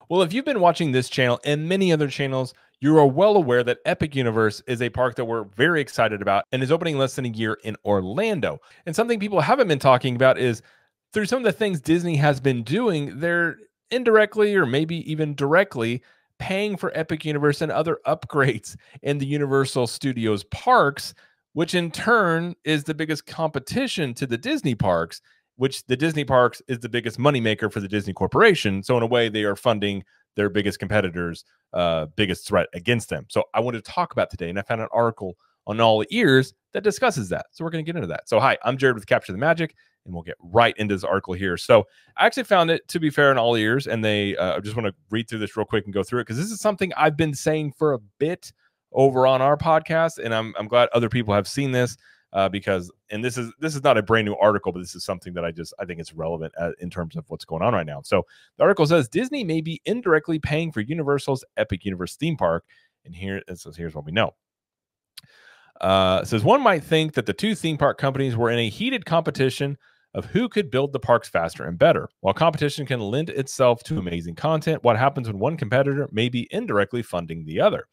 Well, if you've been watching this channel and many other channels, you are well aware that Epic Universe is a park that we're very excited about and is opening less than a year in Orlando. And something people haven't been talking about is through some of the things Disney has been doing, they're indirectly or maybe even directly paying for Epic Universe and other upgrades in the Universal Studios parks, which in turn is the biggest competition to the Disney parks, which the Disney parks is the biggest moneymaker for the Disney Corporation. So in a way, they are funding their biggest competitors' biggest threat against them. So I wanted to talk about today, and I found an article on All Ears that discusses that. So we're going to get into that. So hi, I'm Jared with Capture the Magic, and we'll get right into this article here. So I actually found it, to be fair, in All Ears, and I just want to read through this real quick and go through it, because this is something I've been saying for a bit over on our podcast, and I'm glad other people have seen this. Because this is not a brand new article, but this is something that I think it's relevant in terms of what's going on right now. So the article says Disney may be indirectly paying for Universal's Epic Universe theme park, and here it says here's what we know. It says one might think that the two theme park companies were in a heated competition of who could build the parks faster and better. While competition can lend itself to amazing content, what happens when one competitor may be indirectly funding the other?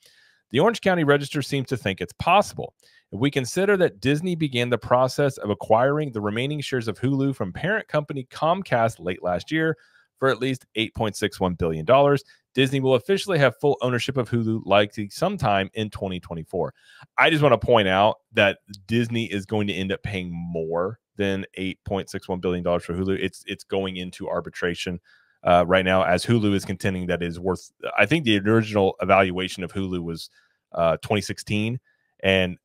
The Orange County Register seems to think it's possible. If we consider that Disney began the process of acquiring the remaining shares of Hulu from parent company Comcast late last year for at least $8.61 billion, Disney will officially have full ownership of Hulu likely sometime in 2024. I just want to point out that Disney is going to end up paying more than $8.61 billion for Hulu. It's going into arbitration right now, as Hulu is contending that it is worth, I think the original evaluation of Hulu was 2016. And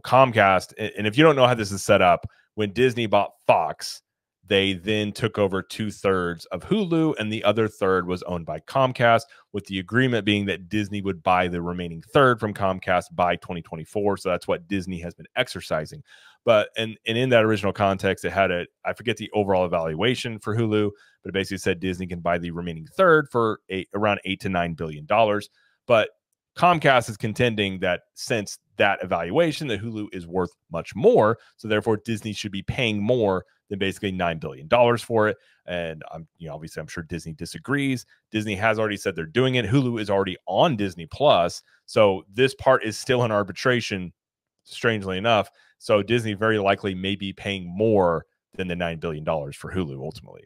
Comcast, and if you don't know how this is set up, when Disney bought Fox, they then took over 2/3 of Hulu, and the other third was owned by Comcast, with the agreement being that Disney would buy the remaining third from Comcast by 2024. So that's what Disney has been exercising. But and in that original context, it had I forget the overall evaluation for Hulu, but it basically said Disney can buy the remaining third for around $8 to $9 billion. But Comcast is contending that since that evaluation, that Hulu is worth much more, so therefore Disney should be paying more than basically $9 billion for it. And obviously, I'm sure Disney disagrees. Disney has already said they're doing it. Hulu is already on Disney Plus, so this part is still in arbitration, strangely enough. So Disney very likely may be paying more than the $9 billion for Hulu ultimately.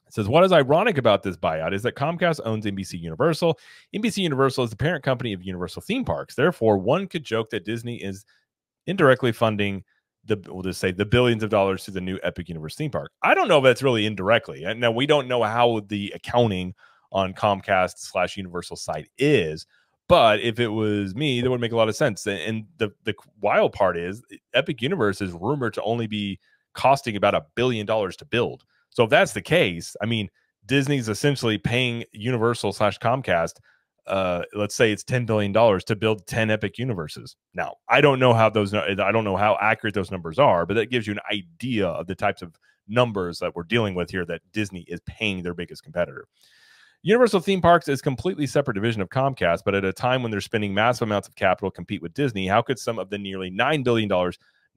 It says, what is ironic about this buyout is that Comcast owns NBC Universal. NBC Universal is the parent company of Universal theme parks. Therefore, one could joke that Disney is indirectly funding we'll just say the billions of dollars to the new Epic Universe theme park. I don't know if that's really indirectly. And now we don't know how the accounting on Comcast/Universal side is, but if it was me, that would make a lot of sense. And the wild part is Epic Universe is rumored to only be costing about $1 billion to build. So if that's the case, I mean, Disney's essentially paying Universal/Comcast, let's say it's $10 billion to build 10 Epic Universes. Now, I don't know how accurate those numbers are, but that gives you an idea of the types of numbers that we're dealing with here that Disney is paying their biggest competitor. Universal Theme Parks is a completely separate division of Comcast, but at a time when they're spending massive amounts of capital to compete with Disney, how could some of the nearly $9 billion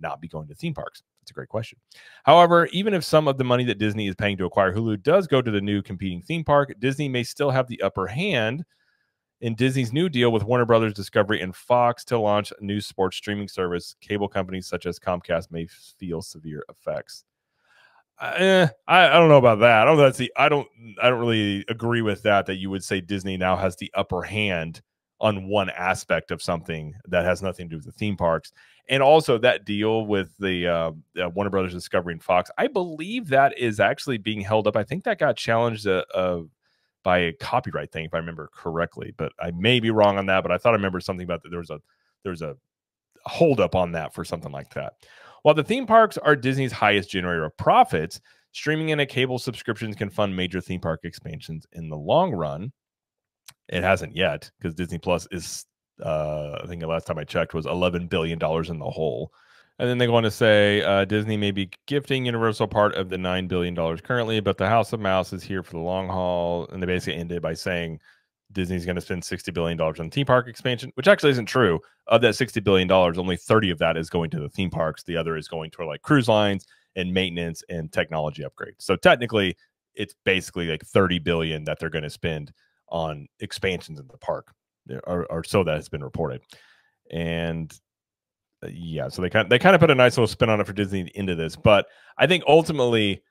not be going to theme parks? That's a great question. However, even if some of the money that Disney is paying to acquire Hulu does go to the new competing theme park, Disney may still have the upper hand in Disney's new deal with Warner Brothers Discovery and Fox to launch a new sports streaming service. Cable companies such as Comcast may feel severe effects. I don't know about that. I don't really agree with that you would say Disney now has the upper hand on one aspect of something that has nothing to do with the theme parks. And also that deal with the Warner Brothers Discovery and Fox, I believe that is actually being held up. I think that got challenged by a copyright thing, if I remember correctly, but I may be wrong on that. But I thought I remember something about that. There's a hold up on that for something like that. While the theme parks are Disney's highest generator of profits, streaming and cable subscriptions can fund major theme park expansions in the long run. It hasn't yet, because Disney Plus is, I think the last time I checked, was $11 billion in the hole. And then they go on to say Disney may be gifting Universal part of the $9 billion currently, but the House of Mouse is here for the long haul. And they basically ended by saying Disney's going to spend $60 billion on theme park expansion, which actually isn't true. Of that $60 billion, only 30 of that is going to the theme parks. The other is going to like cruise lines and maintenance and technology upgrades. So technically, it's basically like $30 billion that they're going to spend on expansions in the park, or so that has been reported. And yeah, so they kind of put a nice little spin on it for Disney into this, but I think ultimately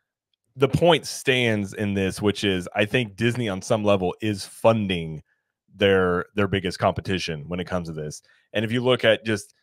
the point stands in this, which is I think Disney on some level is funding their biggest competition when it comes to this. And if you look at just,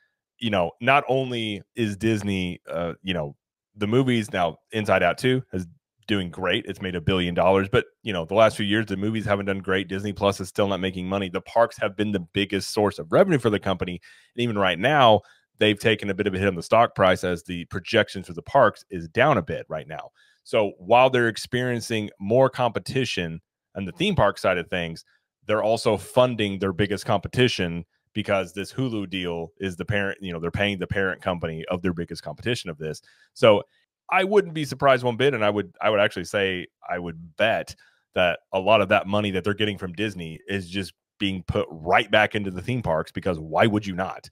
not only is Disney, the movies now, Inside Out 2 is doing great. It's made $1 billion, but the last few years the movies haven't done great. Disney Plus is still not making money. The parks have been the biggest source of revenue for the company, and even right now they've taken a bit of a hit on the stock price as the projections for the parks is down a bit right now. So while they're experiencing more competition on the theme park side of things, they're also funding their biggest competition because this Hulu deal is the parent, they're paying the parent company of their biggest competition of this. So I wouldn't be surprised one bit. And I would actually say, I would bet that a lot of that money that they're getting from Disney is just being put right back into the theme parks, because why would you not?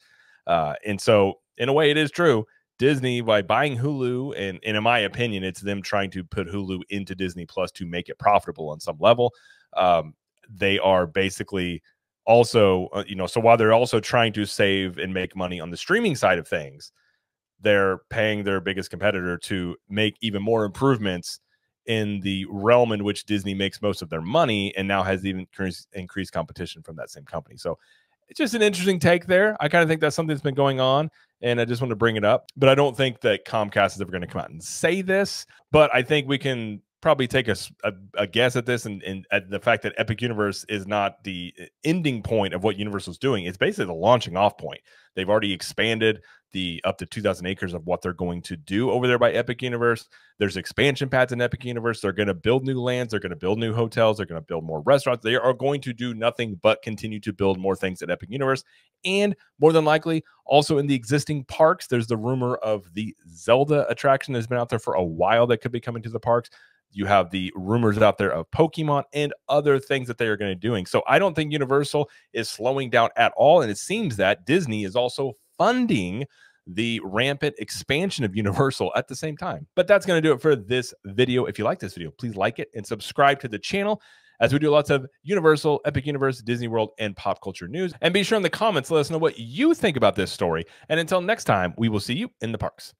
And so in a way it is true. Disney, by buying Hulu, and in my opinion, it's them trying to put Hulu into Disney Plus to make it profitable on some level. They are basically also, so while they're also trying to save and make money on the streaming side of things, they're paying their biggest competitor to make even more improvements in the realm in which Disney makes most of their money, and now has even increased competition from that same company. So it's just an interesting take there. I kind of think that's something that's been going on, and I just want to bring it up. But I don't think that Comcast is ever going to come out and say this, but I think we can probably take a guess at this, and at the fact that Epic Universe is not the ending point of what Universal's doing. It's basically the launching off point. They've already expanded the up to 2,000 acres of what they're going to do over there by Epic Universe. There's expansion pads in Epic Universe. They're going to build new lands. They're going to build new hotels. They're going to build more restaurants. They are going to do nothing but continue to build more things at Epic Universe. And more than likely, also in the existing parks, there's the rumor of the Zelda attraction that's been out there for a while that could be coming to the parks. You have the rumors out there of Pokemon and other things that they are going to be doing. So I don't think Universal is slowing down at all. And it seems that Disney is also funding the rampant expansion of Universal at the same time. But that's going to do it for this video. If you like this video, please like it and subscribe to the channel, as we do lots of Universal, Epic Universe, Disney World, and pop culture news. And be sure in the comments, let us know what you think about this story. And until next time, we will see you in the parks.